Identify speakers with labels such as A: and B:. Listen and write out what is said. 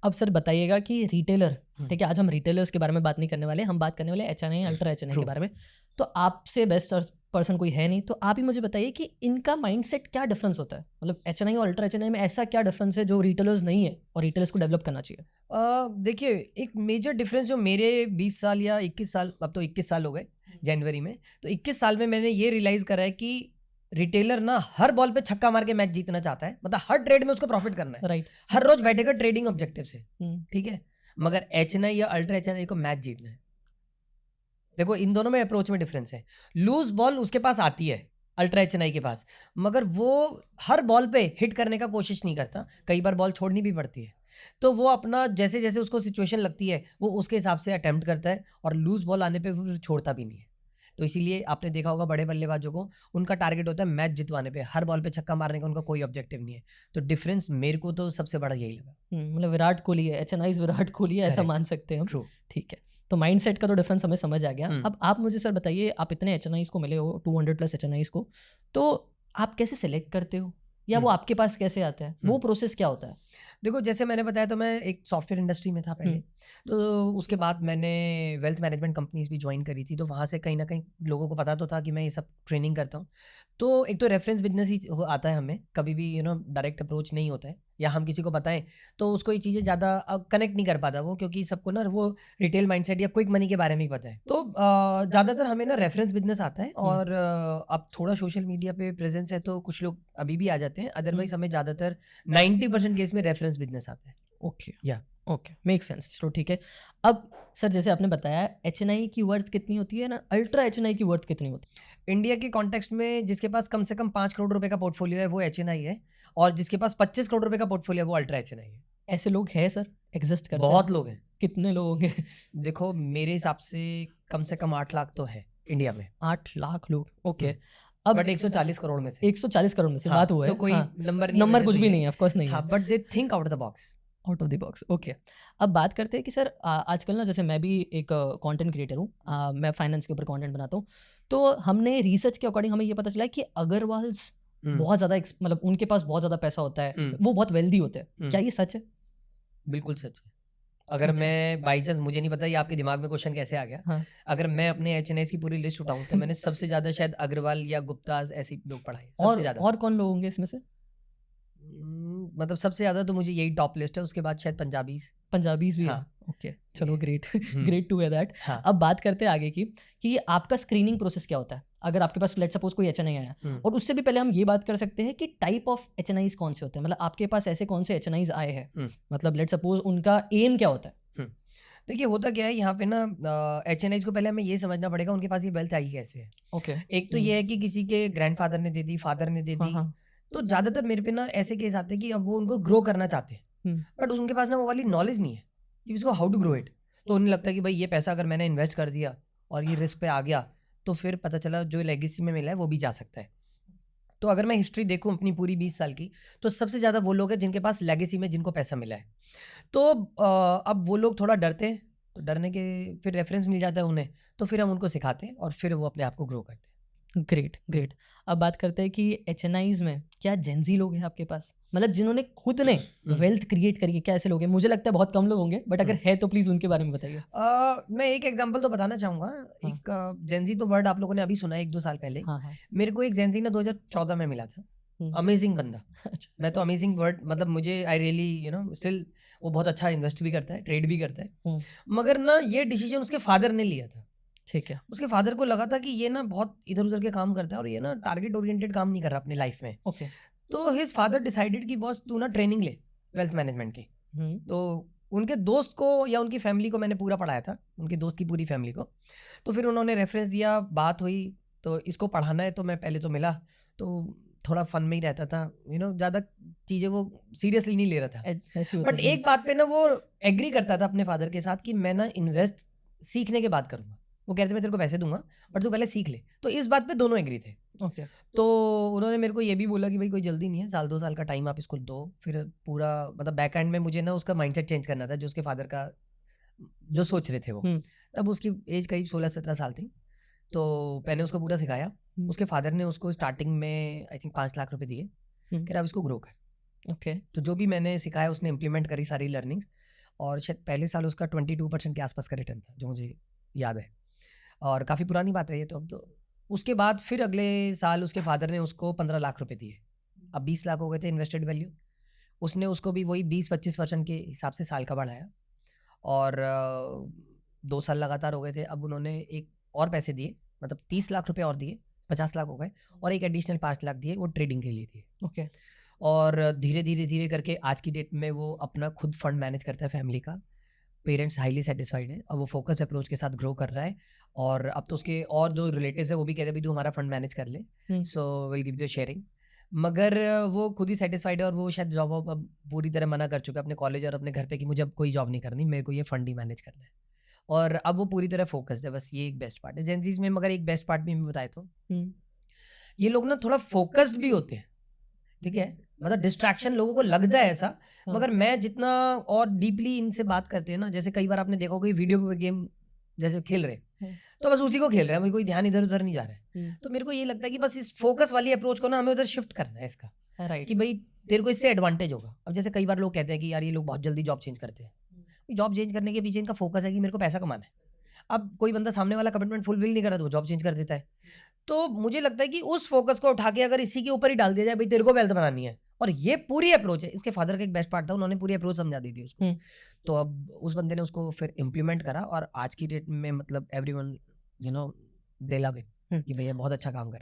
A: अब सर बताइएगा कि रिटेलर, ठीक है, आज हम रिटेलर्स के बारे में बात नहीं करने वाले, हम बात करने वाले एचएनआई अल्ट्रा एचएनआई के बारे में। तो आपसे बेस्ट पर्सन कोई है नहीं, तो आप ही मुझे बताइए कि इनका माइंडसेट क्या डिफरेंस होता है, मतलब एचएनआई और अल्ट्रा एचएनआई में ऐसा क्या डिफरेंस है जो रिटेलर्स नहीं है और रिटेलर्स को डेवलप करना चाहिए?
B: देखिए, एक मेजर डिफरेंस जो मेरे 20 साल या 21 साल, अब तो 21 साल हो गए जनवरी में, तो 21 साल में मैंने ये रियलाइज़ करा है कि रिटेलर ना हर बॉल पे छक्का मार के मैच जीतना चाहता है, मतलब हर ट्रेड में उसको प्रॉफिट करना है,
A: राइट।
B: हर रोज बैठेगा ट्रेडिंग ऑब्जेक्टिव से, ठीक है। मगर एचएनआई या अल्ट्रा एचएनआई को मैच जीतना है। देखो, इन दोनों में अप्रोच में डिफरेंस है। लूज बॉल उसके पास आती है अल्ट्रा एचएनआई के पास, मगर वो हर बॉल पे हिट करने का कोशिश नहीं करता, कई बार बॉल छोड़नी भी पड़ती है। तो वो अपना जैसे जैसे उसको सिचुएशन लगती है वो उसके हिसाब से अटेम्प्ट करता है, और लूज बॉल आने पे वो छोड़ता भी नहीं है। तो इसीलिए आपने देखा होगा बड़े बल्लेबाजों को, उनका टारगेट होता है मैच जितवाने पे, हर बॉल पे छक्का मारने का उनका कोई ऑब्जेक्टिव नहीं है। तो डिफरेंस मेरे को तो सबसे बड़ा यही लगा।
A: मतलब विराट कोहली है, एचएनआई विराट कोहली है, ऐसा
B: Correct.
A: मान सकते हैं हम।
B: ट्रू।
A: ठीक है, तो माइंडसेट का तो डिफरेंस हमें समझ आ गया। अब आप मुझे सर बताइए, आप इतने एचएनआईज को मिले हो, 200+ एचएनआईज को, तो आप कैसे सेलेक्ट करते हो, या वो आपके पास कैसे आता है, वो प्रोसेस क्या होता है?
B: देखो, जैसे मैंने बताया, तो मैं एक सॉफ्टवेयर इंडस्ट्री में था पहले, तो उसके बाद मैंने वेल्थ मैनेजमेंट कंपनीज भी ज्वाइन करी थी, तो वहाँ से कहीं ना कहीं लोगों को पता तो था कि मैं ये सब ट्रेनिंग करता हूँ। तो एक तो रेफरेंस बिजनेस ही आता है हमें, कभी भी डायरेक्ट अप्रोच नहीं होता है, या हम किसी को बताएं तो उसको ये चीज़ें ज़्यादा कनेक्ट नहीं कर पाता वो, क्योंकि सबको ना वो रिटेल माइंडसेट या क्विक मनी के बारे में ही पता है। तो ज़्यादातर हमें ना रेफरेंस बिजनेस आता है, और अब थोड़ा सोशल मीडिया पे प्रेजेंस है तो कुछ लोग अभी भी आ जाते हैं, अदरवाइज हमें ज़्यादातर 90% केस में रेफरेंस बिजनेस आता है।
A: ओके
B: या
A: ओके, मेक सेंस। चलो ठीक है। अब सर जैसे आपने बताया एचएनआई की वर्थ कितनी होती है ना, अल्ट्रा एचएनआई की वर्थ कितनी होती है?
B: इंडिया के कॉन्टेक्स्ट में जिसके पास कम से कम 5 करोड़ रुपए का पोर्टफोलियो है वो एचएनआई है, और जिसके पास 25 करोड़ रुपए का पोर्टफोलियो है वो अल्ट्रा एचएनआई है।
A: ऐसे लोग हैं सर, एग्जिस्ट करते हैं?
B: बहुत लोग हैं।
A: कितने लोग होंगे?
B: देखो, मेरे हिसाब से कम 8 लाख तो है इंडिया में।
A: 8 लाख लोग, ओके। अब
B: बट 140 करोड़ में से
A: 140 करोड़ में से
B: हाँ,
A: बात हुआ है,
B: तो कोई
A: हाँ,
B: नंबर नहीं है,
A: नंबर
B: वैसे
A: कुछ
B: तो
A: भी
B: ये
A: नहीं है, ऑफ कोर्स नहीं है।
B: हाँ, but they think out the box.
A: Out of the box, okay. अब बात करते हैं कि सर आजकल ना, जैसे मैं भी एक कंटेंट क्रिएटर हूँ, मैं फाइनेंस के ऊपर कंटेंट बनाता हूँ, तो हमने रिसर्च के अकॉर्डिंग हमें ये पता चला है कि अग्रवाल्स बहुत ज़्यादा मतलब उनके पास बहुत ज़्यादा पैसा होता है, वो बहुत वेल्दी होते हैं, क्या ये सच है?
B: बिल्कुल सच है। अगर मैं बाई चांस, मुझे नहीं पता ये आपके दिमाग में क्वेश्चन कैसे आ गया,
A: हाँ।
B: अगर मैं अपने एचएनआईस की पूरी लिस्ट उठाऊं तो मैंने सबसे ज्यादा शायद अग्रवाल या गुप्ताज ऐसे लोग पढ़ाए, सबसे ज्यादा।
A: और कौन लोग होंगे इसमें से?
B: मतलब सबसे ज्यादा तो मुझे यही टॉप लिस्ट है, उसके बाद शायद
A: पंजाबीज भी
B: हाँ।
A: है, ओके, चलो great, great to hear that.
B: हाँ।
A: अब बात करते हैं आगे की कि आपका स्क्रीनिंग प्रोसेस क्या होता है, अगर आपके पास लेट सपोज कोई एचएनआई आया, और उससे भी पहले हम ये बात कर सकते हैं कि टाइप ऑफ एचएनआईज कौन से होते हैं, मतलब आपके पास ऐसे कौन से एचएनआईज आए हैं, मतलब लेट सपोज उनका एम क्या होता है?
B: देखिए, होता क्या है यहाँ पे ना, एचएनआईज को पहले हमें ये समझना पड़ेगा उनके पास ये वेल्थ आई कैसे है।
A: ओके।
B: एक तो ये है कि किसी के ग्रैंडफादर ने दे दी, फादर ने दे दी।
A: हाँ।
B: तो ज्यादातर मेरे पे ना ऐसे केस आते हैं कि अब वो उनको ग्रो करना चाहते हैं, बट उनके पास ना वो वाली नॉलेज नहीं है कि इसको हाउ टू ग्रो इट। तो उन्हें लगता है कि भाई ये पैसा अगर मैंने इन्वेस्ट कर दिया और ये रिस्क पे आ गया तो फिर पता चला जो लेगेसी में मिला है वो भी जा सकता है। तो अगर मैं हिस्ट्री देखूं अपनी पूरी 20 साल की, तो सबसे ज़्यादा वो लोग हैं जिनके पास लेगेसी में जिनको पैसा मिला है। तो अब वो लोग थोड़ा डरते हैं, तो डरने के फिर रेफरेंस मिल जाता है उन्हें, तो फिर हम उनको सिखाते हैं और फिर वो अपने आप को ग्रो करते हैं।
A: Great great. अब बात करते हैं कि एचएनआईज में क्या जेंजी लोग हैं आपके पास, मतलब जिन्होंने खुद ने वेल्थ क्रिएट करी है, क्या ऐसे लोग हैं? मुझे लगता है बहुत कम लोग होंगे, बट अगर है तो प्लीज उनके बारे में बताइए।
B: मैं एक एग्जांपल तो बताना चाहूंगा। एक जेंजी तो वर्ड आप लोगों ने अभी सुना है 1-2 साल पहले। मेरे को एक जेंजी ना 2014 में मिला था, अमेजिंग बंदा। मैं तो अमेजिंग वर्ड, मतलब मुझे आई रियली स्टिल, वो बहुत अच्छा इन्वेस्ट भी करता है, ट्रेड भी करता है, मगर ना ये डिसीजन उसके फादर ने लिया था।
A: ठीक है।
B: उसके फादर को लगा था कि ये ना बहुत इधर उधर के काम करता है और ये ना टारगेट ओरिएंटेड काम नहीं कर रहा अपनी लाइफ में।
A: ओके।
B: तो हिज फादर डिसाइडेड कि बॉस तू ना ट्रेनिंग ले वेल्थ मैनेजमेंट की। तो उनके दोस्त को या उनकी फैमिली को मैंने पूरा पढ़ाया था, उनके दोस्त की पूरी फैमिली को। तो फिर उन्होंने रेफरेंस दिया, बात हुई, तो इसको पढ़ाना है, तो मैं पहले तो मिला, तो थोड़ा फन में ही रहता था, ज़्यादा चीज़ें वो सीरियसली नहीं ले रहा था। बट एक बात पे ना वो एग्री करता था अपने फादर के साथ कि मैं ना इन्वेस्ट सीखने के बाद करूँगा। वो कहते मैं तेरे को पैसे दूंगा बट तू पहले सीख ले। तो इस बात पे दोनों एग्री थे।
A: ओके।
B: तो उन्होंने मेरे को ये भी बोला कि भाई कोई जल्दी नहीं है, 1-2 साल का टाइम आप इसको दो। फिर पूरा मतलब बैक एंड में मुझे ना उसका माइंडसेट चेंज करना था, जो उसके फादर का जो सोच रहे थे वो। तब उसकी एज करीब 16-17 साल थी। तो मैंने उसको पूरा सिखाया। उसके फादर ने उसको स्टार्टिंग में आई थिंक 5 लाख रुपए दिए, कह रहा अब इसको ग्रो कर।
A: ओके।
B: तो जो भी मैंने सिखाया उसने इम्प्लीमेंट करी सारी लर्निंग्स। और शायद पहले साल उसका 22% के आसपास का रिटर्न था, जो मुझे याद है, और काफ़ी पुरानी बात है ये तो। अब तो उसके बाद फिर अगले साल उसके फादर ने उसको 15 लाख रुपए दिए। अब 20 लाख हो गए थे इन्वेस्टेड वैल्यू। उसने उसको भी वही 20-25% के हिसाब से साल का बढ़ाया, और 2 साल लगातार हो गए थे। अब उन्होंने एक और पैसे दिए, मतलब 30 लाख रुपए और दिए, 50 लाख हो गए, और एक एडिशनल 5 लाख दिए, वो ट्रेडिंग के लिए दिए।
A: ओके।
B: और धीरे धीरे धीरे करके आज की डेट में वो अपना खुद फंड मैनेज करता है फैमिली का। पेरेंट्स हाईली सेटिस्फाइड है, अब वो फोकस अप्रोच के साथ ग्रो कर रहा है। और अब तो उसके और 2 रिलेटिव्स है, वो भी कहते हैं भाई तू हमारा फंड मैनेज कर ले, so will give you sharing. मगर वो खुद ही सेटिस्फाइड है, और वो शायद जॉब वॉब अब पूरी तरह मना कर चुका है अपने कॉलेज और अपने घर पे कि मुझे अब कोई जॉब नहीं करनी, मेरे को ये फंड ही मैनेज करना है। और अब वो पूरी तरह फोकस्ड है, बस ये एक बेस्ट पार्ट है जेनजीज में। मगर एक बेस्ट पार्ट भी मैं बताए तो ये लोग ना थोड़ा फोकस्ड भी होते हैं, ठीक है, मतलब डिस्ट्रैक्शन लोगों को लगता है ऐसा, मगर मैं जितना और डीपली इनसे बात करते हैं ना, जैसे कई बार आपने देखा कोई वीडियो गेम जैसे खेल रहे, तो बस उसी को खेल रहे हैं, कोई ध्यान इधर उधर नहीं जा रहा है। तो मेरे को ये लगता है कि बस इस फोकस वाली अप्रोच को ना हमें उधर शिफ्ट करना है इसका,
A: राइट
B: कि भाई तेरे को इससे एडवांटेज होगा। अब जैसे कई बार लोग कहते हैं कि यार ये लोग बहुत जल्दी जॉब चेंज करते हैं, जॉब चेंज करने के पीछे इनका फोकस है कि मेरे को पैसा कमाना है। अब कोई बंदा सामने वाला कमिटमेंट फुलफिल नहीं कर रहा तो वो जॉब चेंज कर देता है। तो मुझे लगता है कि उस फोकस को उठा के अगर इसी के ऊपर ही डाल दिया जाए, भाई तेरे को वेल्थ बनानी है, और ये पूरी अप्रोच है। इसके फादर का एक बेस्ट पार्ट था, उन्होंने पूरी अप्रोच समझा दी थी उसको। तो अब उस बंदे ने उसको फिर इम्प्लीमेंट करा, और आज की डेट में मतलब everyone you know they love him कि भैया बहुत अच्छा काम कर रहा है।